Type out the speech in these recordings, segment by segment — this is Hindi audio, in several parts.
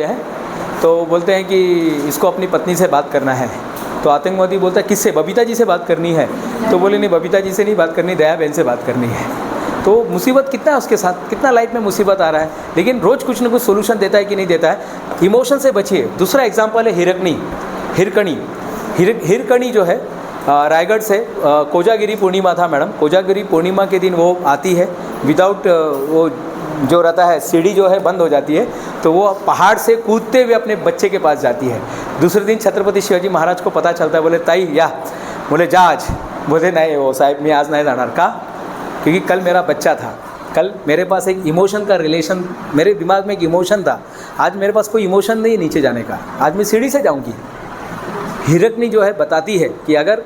हैं तो बोलते हैं कि इसको अपनी पत्नी से बात करना है, तो आतंकवादी बोलता है किससे, बबीता जी से बात करनी है, तो बोले नहीं बबीता जी से नहीं बात करनी, दया बहन से बात करनी है। तो मुसीबत कितना है उसके साथ, कितना लाइफ में मुसीबत आ रहा है, लेकिन रोज़ कुछ ना कुछ सोल्यूशन देता है कि नहीं देता है। इमोशन से बचिए। दूसरा एग्जाम्पल है हिरकणी जो है रायगढ़ से, कोजागिरी पूर्णिमा था मैडम, कोजागिरी पूर्णिमा के दिन वो आती है, विदाउट वो जो रहता है सीढ़ी जो है बंद हो जाती है, तो वो पहाड़ से कूदते हुए अपने बच्चे के पास जाती है। दूसरे दिन छत्रपति शिवाजी महाराज को पता चलता है, बोले ताई या, बोले जा आज, बोले नहीं वो साहब मैं आज नहीं जाणार का, क्योंकि कल मेरा बच्चा था, कल मेरे पास एक इमोशन का रिलेशन, मेरे दिमाग में एक इमोशन था, आज मेरे पास कोई इमोशन नहीं है नीचे जाने का, आज मैं सीढ़ी से जाऊंगी। हिरकनी जो है बताती है कि अगर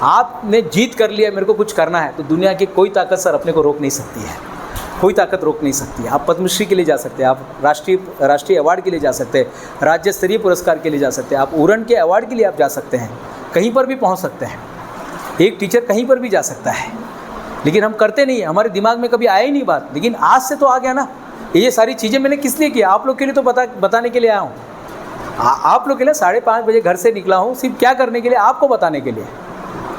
आपने जीत कर लिया, मेरे को कुछ करना है, तो दुनिया की कोई ताकत सर अपने को रोक नहीं सकती है, कोई ताकत रोक नहीं सकती है। आप पद्मश्री के लिए जा सकते हैं, आप राष्ट्रीय अवार्ड के लिए जा सकते हैं, राज्य स्तरीय पुरस्कार के लिए जा सकते हैं, आप उड़न के अवार्ड के लिए आप जा सकते हैं, कहीं पर भी पहुँच सकते हैं, एक टीचर कहीं पर भी जा सकता है, लेकिन हम करते नहीं है, हमारे दिमाग में कभी आया ही नहीं बात। लेकिन आज से तो आ गया ना, ये सारी चीज़ें मैंने किस लिए किया, आप लोग के लिए तो बताने के लिए आया हूँ, आप लोग के लिए 5:30 बजे घर से निकला हूँ, सिर्फ क्या करने के लिए, आपको बताने के लिए।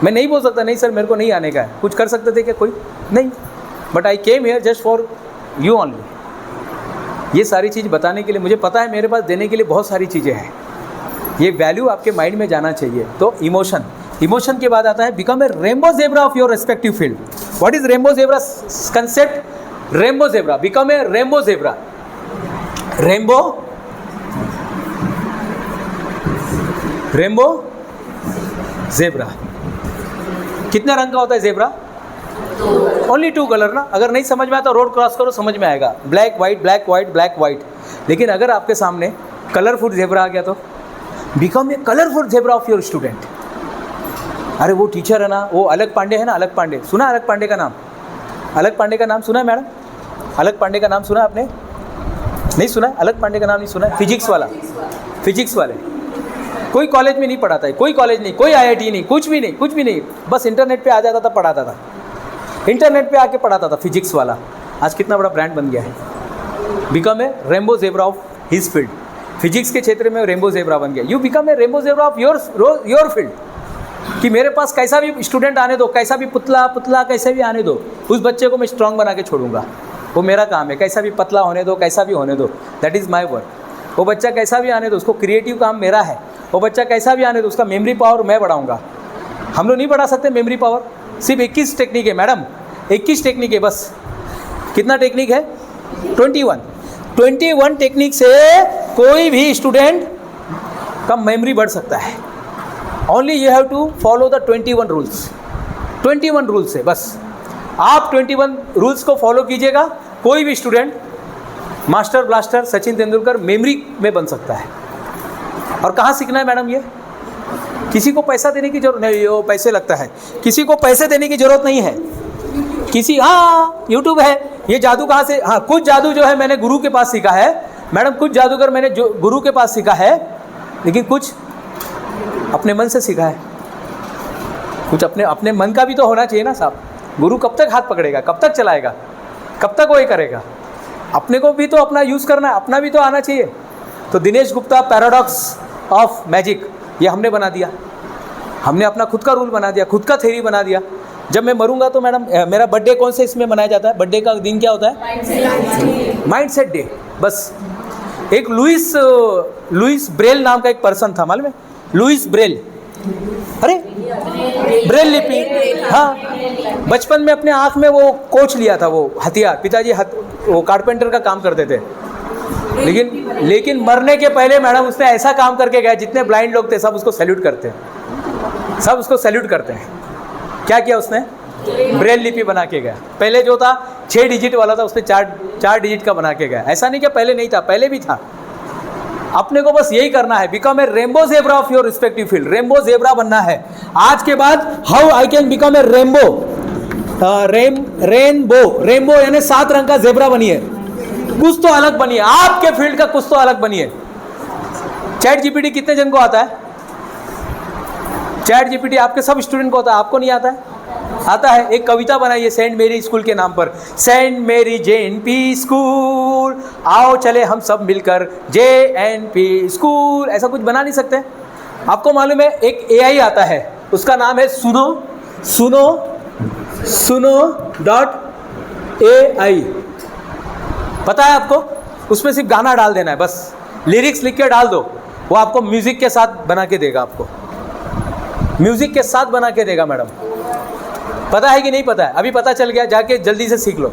मैं नहीं बोल सकता नहीं सर मेरे को नहीं आने का है, कुछ कर सकते थे क्या कोई, नहीं, but I came here just for you only. ये सारी चीज़ बताने के लिए, मुझे पता है मेरे पास देने के लिए बहुत सारी चीज़ें हैं, ये वैल्यू आपके माइंड में जाना चाहिए। तो इमोशन के बाद आता है become a rainbow zebra of your respective field. What is rainbow zebra concept? Rainbow zebra, become a rainbow zebra. Rainbow zebra कितने रंग का होता है ज़ेब्रा? ओनली 2 कलर ना। अगर नहीं समझ में आता रोड क्रॉस करो, समझ में आएगा, black white black white black white. लेकिन अगर आपके सामने कलरफुल ज़ेब्रा आ गया तो become a colourful zebra of your student. अरे वो टीचर है ना, वो अलग पांडे है ना, अलग पांडे सुना, अलग पांडे का नाम, अलग पांडे का नाम सुना है मैडम? अलग पांडे का नाम सुना आपने? नहीं सुना? अलग पांडे का नाम नहीं सुना? फिजिक्स वाले कोई कॉलेज में नहीं पढ़ाता है, कोई कॉलेज नहीं, कोई IIT नहीं, कुछ भी नहीं, बस इंटरनेट पे आ जाता था, पढ़ाता था, इंटरनेट पे आके पढ़ाता था, फिजिक्स वाला। आज कितना बड़ा ब्रांड बन गया है, become a rainbow zebra of his field. Physics के क्षेत्र में रेनबो ज़ेब्रा बन गया। You become a rainbow zebra of your field, कि मेरे पास कैसा भी स्टूडेंट आने दो, कैसा भी पुतला कैसे भी आने दो, उस बच्चे को मैं स्ट्रांग बना के छोड़ूंगा। वो मेरा काम है, कैसा भी पतला होने दो, कैसा भी होने दो, दैट इज़ माई वर्क। वो बच्चा कैसा भी आने दो, उसको क्रिएटिव काम मेरा है। वो बच्चा कैसा भी आने दो, उसका मेमोरी पावर मैं बढ़ाऊंगा। हम लोग नहीं बढ़ा सकते मेमोरी पावर, सिर्फ 21 टेक्निक है मैडम, 21 टेक्निक है बस। कितना टेक्निक है? 21 टेक्निक से कोई भी स्टूडेंट का मेमोरी बढ़ सकता है। Only you have to follow the 21 rules. 21 rules है बस, आप 21 रूल्स को फॉलो कीजिएगा, कोई भी student master blaster Sachin Tendulkar memory में बन सकता है। और कहाँ सीखना है मैडम? ये किसी को पैसा देने की जरूरत नहीं, वो पैसे लगता है, किसी को पैसे देने की जरूरत नहीं है। यूट्यूब है, ये जादू कहाँ से? कुछ जादू जो है मैंने गुरु के पास सीखा है मैडम, कुछ जादूगर मैंने जो गुरु के पास सीखा है, लेकिन कुछ अपने मन से सीखा है। कुछ अपने मन का भी तो होना चाहिए ना साहब। गुरु कब तक हाथ पकड़ेगा, कब तक चलाएगा, कब तक वो ये करेगा? अपने को भी तो अपना यूज़ करना है, अपना भी तो आना चाहिए। तो Dinesh Gupta paradox of magic, ये हमने बना दिया, हमने अपना खुद का रूल बना दिया, खुद का थ्योरी बना दिया। जब मैं मरूंगा तो मैडम, मेरा बर्थडे कौन से इसमें मनाया जाता है? बर्थडे का दिन क्या होता है? Mindset day. बस एक लुइस ब्रेल नाम का एक पर्सन था, मालूम है? लुइस ब्रेल, अरे ब्रेल लिपि, हाँ, बचपन में अपने आँख में वो कोच लिया था, वो हथियार, पिताजी वो कारपेंटर का काम करते थे, लेकिन मरने के पहले मैडम उसने ऐसा काम करके गया, जितने ब्लाइंड लोग थे सब उसको सैल्यूट करते हैं, सब उसको सैल्यूट करते हैं। क्या किया उसने? ब्रेल लिपि बना के गया। पहले जो था 6 डिजिट वाला था, उसने 4 डिजिट का बना के गया। ऐसा नहीं कि पहले नहीं था, पहले भी था। अपने को बस यही करना है, become a rainbow zebra of your respective field. Rainbow zebra बनना है। आज के बाद how I can become a rainbow, rainbow यानी 7 रंग का ज़ेब्रा बनिए, कुछ तो अलग बनिए, आपके फील्ड का कुछ तो अलग बनिए। चैट जीपीटी कितने जन को आता है? चैट जीपीटी आपके सब स्टूडेंट को आता है, आपको नहीं आता है? आता है। एक कविता बनाइए सेंट मेरी स्कूल के नाम पर, सेंट मेरी JNP स्कूल, आओ चले हम सब मिलकर JNP स्कूल। ऐसा कुछ बना नहीं सकते? आपको मालूम है एक AI आता है, उसका नाम है suno.ai, पता है आपको? उसमें सिर्फ गाना डाल देना है, बस लिरिक्स लिख के डाल दो, वो आपको म्यूजिक के साथ बना के देगा, आपको म्यूजिक के साथ बना के देगा। मैडम पता है कि नहीं पता है? अभी पता चल गया, जाके जल्दी से सीख लो।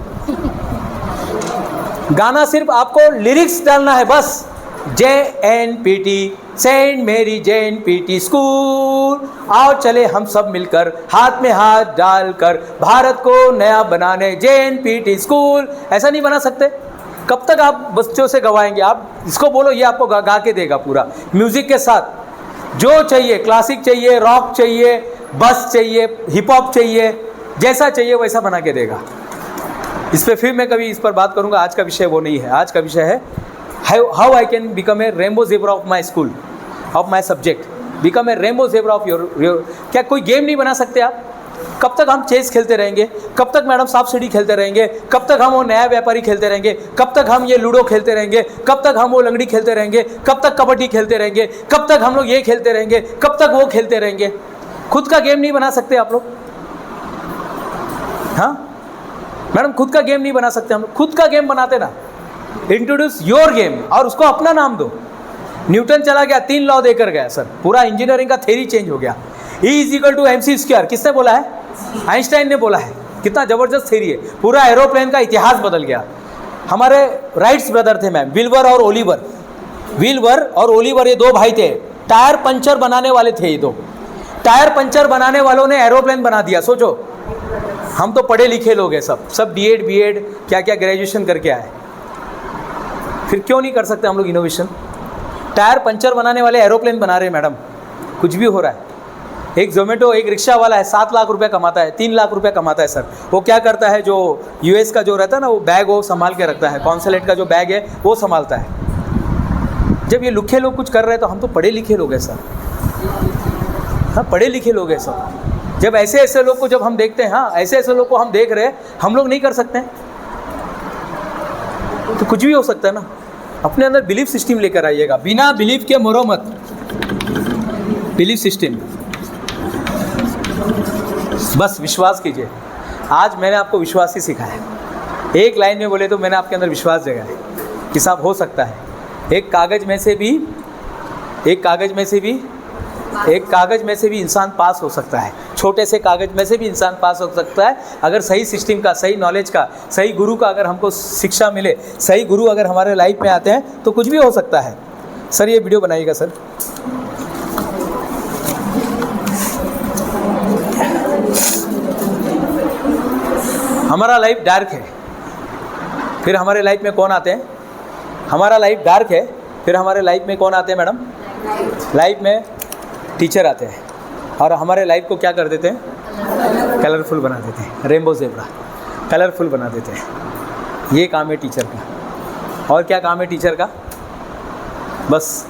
गाना सिर्फ आपको लिरिक्स डालना है बस, JNPT सेंट मेरी JNPT स्कूल, आओ चले हम सब मिलकर हाथ में हाथ डालकर भारत को नया बनाने JNPT स्कूल। ऐसा नहीं बना सकते? कब तक आप बच्चों से गवाएंगे? आप इसको बोलो, ये आपको गा के देगा पूरा म्यूजिक के साथ। जो चाहिए, क्लासिक चाहिए, रॉक चाहिए, बस चाहिए, हिप हॉप चाहिए, जैसा चाहिए वैसा बना के देगा। इस पर फिर मैं कभी इस पर बात करूंगा, आज का विषय वो नहीं है। आज का विषय है how I can become a rainbow zebra of my school, of my subject, become a rainbow zebra of your. क्या कोई गेम नहीं बना सकते आप? कब तक हम चेस खेलते रहेंगे? कब तक मैडम सांप सीढ़ी खेलते रहेंगे? कब तक हम वो नया व्यापारी खेलते रहेंगे? कब तक हम ये लूडो खेलते रहेंगे? कब तक हम वो लंगड़ी खेलते रहेंगे? कब तक कबड्डी खेलते रहेंगे? कब तक हम लोग ये खेलते रहेंगे? कब तक वो खेलते रहेंगे? खुद का गेम नहीं बना सकते आप लोग? हाँ मैडम, खुद का गेम नहीं बना सकते हम लोग? खुद का गेम बनाते ना, इंट्रोड्यूस योर गेम और उसको अपना नाम दो। न्यूटन चला गया, 3 लॉ देकर गया सर, पूरा इंजीनियरिंग का थ्योरी चेंज हो गया। E=mc², किसने बोला है? आइंस्टाइन ने बोला है। कितना जबरदस्त थ्योरी है, पूरा एरोप्लेन का इतिहास बदल गया। हमारे राइट्स ब्रदर थे मैम, विल्बर और ओलिवर। विल्बर और ओलिवर ये 2 भाई थे, टायर पंचर बनाने वाले थे ये 2। टायर पंचर बनाने वालों ने एरोप्लेन बना दिया। सोचो, हम तो पढ़े लिखे लोग हैं, सब B.Ed क्या क्या ग्रेजुएशन करके आए, फिर क्यों नहीं कर सकते हम लोग इनोवेशन? टायर पंचर बनाने वाले एरोप्लेन बना रहे हैं मैडम, कुछ भी हो रहा है। एक जोमेटो, एक रिक्शा वाला है, 7 लाख रुपए कमाता है, 3 लाख रुपए कमाता है सर। वो क्या करता है, जो US का जो रहता है ना, वो बैग वो संभाल के रखता है, कॉन्सुलेट का जो बैग है वो संभालता है। जब ये लुखे लोग कुछ कर रहे हैं तो हम तो पढ़े लिखे लोग हैं सर। हाँ, पढ़े लिखे लोग हैं सर। जब ऐसे ऐसे लोग को जब हम देखते हैं, हाँ ऐसे ऐसे लोग को हम देख रहे हैं, हम लोग नहीं कर सकते हैं तो कुछ भी हो सकता है ना। अपने अंदर बिलीफ सिस्टम लेकर आइएगा, बिना बिलीफ के मरो मत। बिलीफ सिस्टम, बस विश्वास कीजिए। आज मैंने आपको विश्वास ही सिखाया है। एक लाइन में बोले तो मैंने आपके अंदर विश्वास जगाया है कि साहब हो सकता है। एक कागज़ में से भी इंसान पास हो सकता है। छोटे से कागज़ में से भी इंसान पास हो सकता है, अगर सही सिस्टम का, सही नॉलेज का, सही गुरु का अगर हमको शिक्षा मिले, सही गुरु अगर हमारे लाइफ में आते हैं तो कुछ भी हो सकता है। सर ये वीडियो बनाइएगा सर। हमारा लाइफ डार्क है, फिर हमारे लाइफ में कौन आते हैं? हमारा लाइफ डार्क है, फिर हमारे लाइफ में कौन आते हैं मैडम? लाइफ में टीचर आते हैं और हमारे लाइफ को क्या कर देते हैं? कलरफुल बना देते हैं, रेनबो ज़ेब्रा, कलरफुल बना देते हैं। ये काम है टीचर का। और क्या काम है टीचर का? बस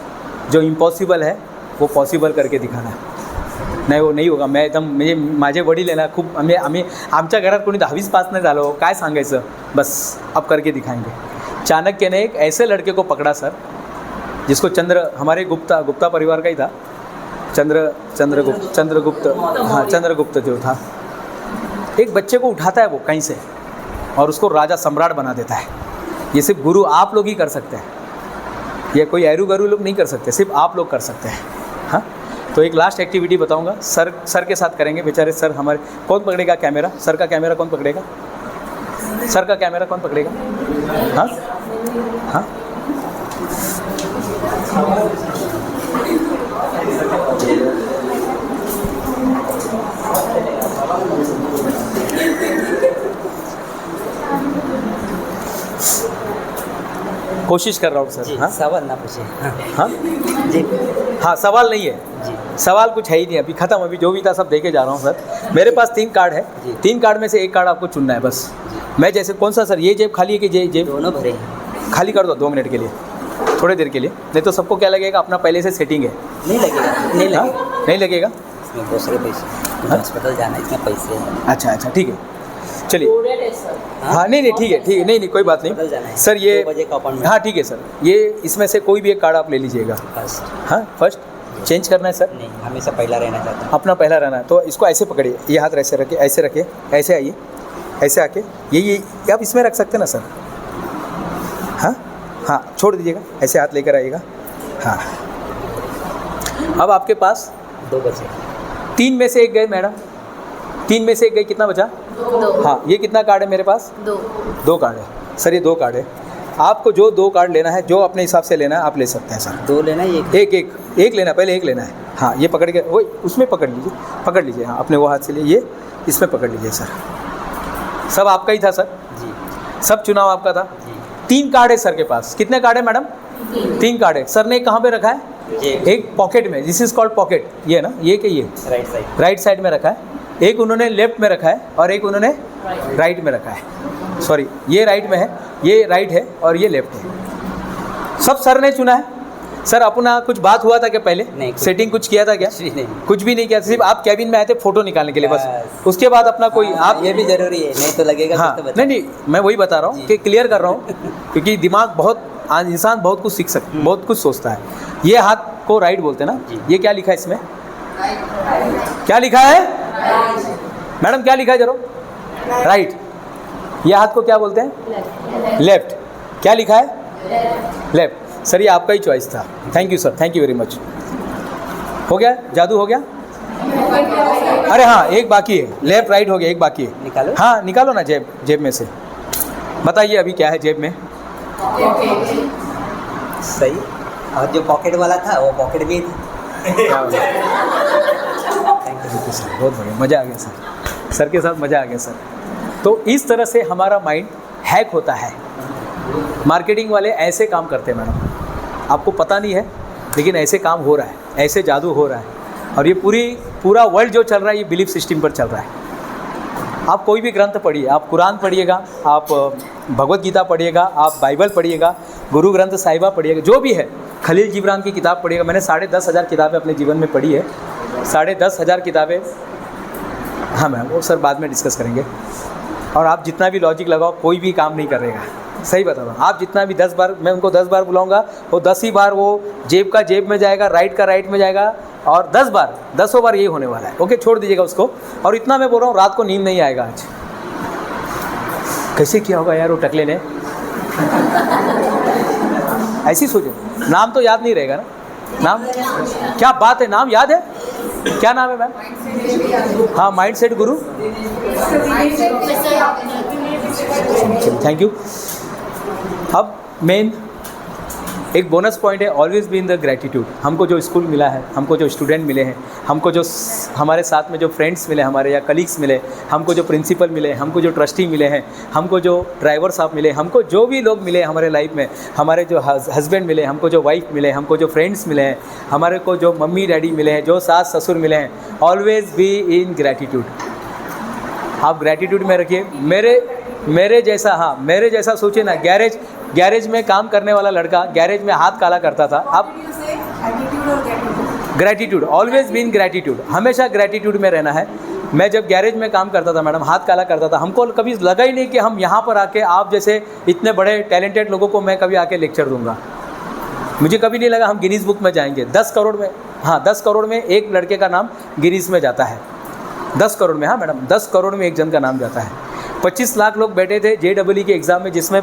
जो इम्पॉसिबल है वो पॉसिबल करके दिखाना है। नाही वो नाही होगा, मैं एकदम म्हणजे माझे वडील आहे ना, खूप आम्ही आमच्या घरात कोणी 10वीच पास नाही झालो, काय सांगायचं, बस अब करके दिखाएंगे। चाणक्य ने एक ऐसे लड़के को पकड़ा सर, जिसको हमारे गुप्ता परिवार का ही था, चंद्रगुप्त जो था। एक बच्चे को उठाता है वो कहीं से और उसको राजा सम्राट बना देता है। ये सिर्फ गुरु आप लोग ही कर सकते हैं, ये कोई ऐरू गरू लोग नहीं कर सकते, सिर्फ आप लोग कर सकते हैं। हाँ, तो एक लास्ट एक्टिविटी बताऊंगा, सर के साथ करेंगे। बेचारे सर हमारे, कौन पकड़ेगा कैमरा? सर का कैमरा कौन पकड़ेगा? सर का कैमरा कौन पकड़ेगा? हाँ हाँ, कोशिश कर रहा हूँ सर। हाँ, सवाल ना पूछे। हाँ जी, हाँ, सवाल नहीं है जी, सवाल कुछ है ही नहीं, अभी ख़त्म। अभी जो भी था सब देके जा रहा हूँ सर। मेरे पास 3 कार्ड है, 3 कार्ड में से एक कार्ड आपको चुनना है बस। मैं जैसे, कौन सा सर? ये जेब खाली है कि जेब? दोनों भरे। खाली कर दो 2 मिनट के लिए, थोड़ी देर के लिए, नहीं तो सबको क्या लगेगा अपना पहले से सेटिंग है। नहीं लगेगा, नहीं लगेगा, नहीं लगेगा। इसमें बहुत सारे पैसे, मुझे अस्पताल जाना है, इसमें पैसे हैं। अच्छा अच्छा ठीक है, चलिए। हाँ नहीं नहीं ठीक है, नहीं नहीं कोई बात अस्पताल जाना नहीं है। सर, ये 2 बजे का अपॉइंटमेंट। हाँ ठीक है सर, ये इसमें से कोई भी एक कार्ड आप ले लीजिएगा। बस। हाँ फर्स्ट चेंज करना है सर, नहीं, हमेशा पहला रहना चाहता हूँ। अपना पहला रहना है। तो इसको ऐसे पकड़िए, ये हाथ ऐसे रखिए, ऐसे रखिए, ऐसे आइए, ऐसे आके ये आप इसमें रख सकते हैं ना सर। हाँ हाँ छोड़ दीजिएगा, ऐसे हाथ लेकर आइएगा। हाँ अब आपके पास 2 बजे 3 में से एक गए मैडम, 3 में से एक गई, कितना बचा? 2 हाँ ये कितना कार्ड है मेरे पास? 2 कार्ड है सर, ये 2 कार्ड है। आपको जो 2 कार्ड लेना है, जो अपने हिसाब से लेना है आप ले सकते हैं सर। 2 लेना है, एक लेना, पहले एक लेना है। हाँ ये पकड़ के वो उसमें पकड़ लीजिए। हाँ अपने वो हाथ से लिए, ये इसमें पकड़ लीजिए सर। सब आपका ही था सर, जी सब चुनाव आपका था। जी 3 कार्ड है सर के पास। कितने कार्ड है मैडम? 3 कार्ड है। सर ने कहाँ पे रखा है? ये एक पॉकेट में, दिस इज कॉल्ड पॉकेट, ये ना, ये कि ये राइट साइड। राइट साइड में रखा है। एक उन्होंने लेफ्ट में रखा है और एक उन्होंने राइट में रखा है। सॉरी, ये राइट में है, ये राइट है और ये लेफ्ट है। सब सर ने चुना है। सर अपना कुछ बात हुआ था क्या पहले? नहीं, सेटिंग कुछ किया था क्या? कुछ नहीं। कुछ भी नहीं किया, सिर्फ आप कैबिन में आए थे फोटो निकालने के लिए बस। बस। उसके बाद अपना कोई आप ये भी जरूरी है, नहीं तो लगेगा हाँ कुछ तो बचा। नहीं मैं वही बता रहा हूँ जी। कि क्लियर कर रहा हूँ, क्योंकि दिमाग बहुत, इंसान बहुत कुछ सीख सकता है, बहुत कुछ सोचता है। ये हाथ को राइट बोलते हैं ना। जी। ये क्या लिखा है इसमें? क्या लिखा है मैडम? क्या लिखा है जरो? राइट। ये हाथ को क्या बोलते हैं? लेफ्ट। क्या लिखा है? लेफ्ट। सर ये आपका ही चॉइस था। Thank you sir, thank you very much. हो गया, जादू हो गया। अरे हाँ एक बाकी है, लेफ्ट राइट हो गया, एक बाकी है। निकालो। हाँ निकालो ना, जेब में से बताइए अभी क्या है जेब में। सही। और जो पॉकेट वाला था वो पॉकेट भी था। क्या बात है। थैंक यू सर, बहुत बढ़िया, मज़ा आ गया सर, सर के साथ मज़ा आ गया सर। तो इस तरह से हमारा माइंड हैक होता है। मार्केटिंग वाले ऐसे काम करते हैं मैडम, आपको पता नहीं है लेकिन ऐसे काम हो रहा है, ऐसे जादू हो रहा है। और ये पूरा वर्ल्ड जो चल रहा है ये बिलीफ सिस्टम पर चल रहा है। आप कोई भी ग्रंथ पढ़िए, आप कुरान पढ़िएगा, आप भगवत गीता पढ़िएगा, आप बाइबल पढ़िएगा, गुरु ग्रंथ साहिबा पढ़िएगा, जो भी है, खलील जिब्रान की किताब पढ़िएगा। मैंने 10,500 किताबें अपने जीवन में पढ़ी है, 10,500 किताबें। हाँ मैम, वो सर बाद में डिस्कस करेंगे। और आप जितना भी लॉजिक लगाओ कोई भी काम नहीं करेगा, सही बता रहा हूँ। आप जितना भी 10 बार, मैं उनको 10 बार बुलाऊंगा, वो 10 ही बार वो जेब का जेब में जाएगा, राइट का राइट में जाएगा, और 10 बार यही होने वाला है। ओके, छोड़ दीजिएगा उसको। और इतना मैं बोल रहा हूँ, रात को नींद नहीं आएगा आज। कैसे किया होगा यार वो टकले ने? ऐसी सोचो, नाम तो याद नहीं रहेगा ना? नाम क्या बात है, नाम याद है? क्या नाम है मैम? हाँ, mind set Guru. Thank you. अब मेन एक बोनस पॉइंट है, always be in the gratitude. हमको जो स्कूल मिला है, हमको जो स्टूडेंट मिले हैं, हमको जो हमारे साथ में जो फ्रेंड्स मिले, हमारे या कलीग्स मिले, हमको जो प्रिंसिपल मिले, हमको जो ट्रस्टी मिले हैं, हमको जो ड्राइवर साहब मिले, हमको जो भी लोग मिले हमारे लाइफ में, हमारे जो हस्बैंड मिले, हमको जो वाइफ मिले, हमको जो फ्रेंड्स मिले हैं, हमारे को जो मम्मी डैडी मिले हैं, जो सास ससुर मिले हैं, ऑलवेज बी इन ग्रेटिट्यूड। आप ग्रेटिट्यूड में रखिए। मेरे जैसा, हाँ मेरे जैसा सोचिए ना, गैरेज में काम करने वाला लड़का गैरेज में हाथ काला करता था। अब ग्रेटिट्यूड, ऑलवेज बीन ग्रेटिट्यूड, हमेशा ग्रेटिट्यूड में रहना है। मैं जब गैरेज में काम करता था मैडम, हाथ काला करता था, हमको कभी लगा ही नहीं कि हम यहाँ पर आके आप जैसे इतने बड़े टैलेंटेड लोगों को मैं कभी आके लेक्चर दूंगा। मुझे कभी नहीं लगा हम गिनीज बुक में जाएंगे। 10 करोड़ में, हाँ 10 करोड़ में एक लड़के का नाम गिनीज में जाता है। 10 करोड़ में, हाँ मैडम 10 करोड़ में एक जन का नाम जाता है। 25 लाख लोग बैठे थे JEE के एग्ज़ाम में, जिसमें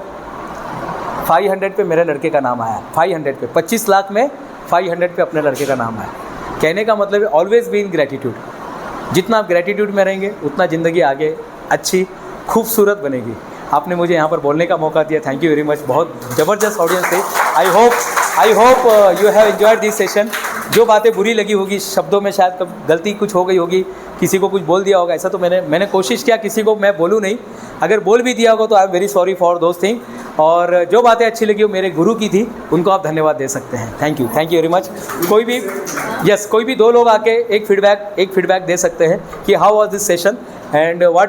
500 पे मेरे लड़के का नाम आया। 500 पे, 25 लाख में 500 पे अपने लड़के का नाम आया। कहने का मतलब है ऑलवेज बी इन ग्रेटिट्यूड। जितना आप ग्रेटिट्यूड में रहेंगे उतना ज़िंदगी आगे अच्छी खूबसूरत बनेगी। आपने मुझे यहाँ पर बोलने का मौका दिया, थैंक यू वेरी मच। बहुत ज़बरदस्त ऑडियंस थी। I hope you have enjoyed this session. जो बातें बुरी लगी होगी, शब्दों में शायद गलती कुछ हो गई होगी, किसी को कुछ बोल दिया होगा, ऐसा तो मैंने कोशिश किया किसी को मैं बोलूँ नहीं। अगर बोल भी दिया होगा तो I am very sorry for those thing. और जो बातें अच्छी लगी वो मेरे गुरु की थी, उनको आप धन्यवाद दे सकते हैं। Thank you very much. कोई भी 2 लोग आके एक फीडबैक दे सकते हैं कि how was this session and what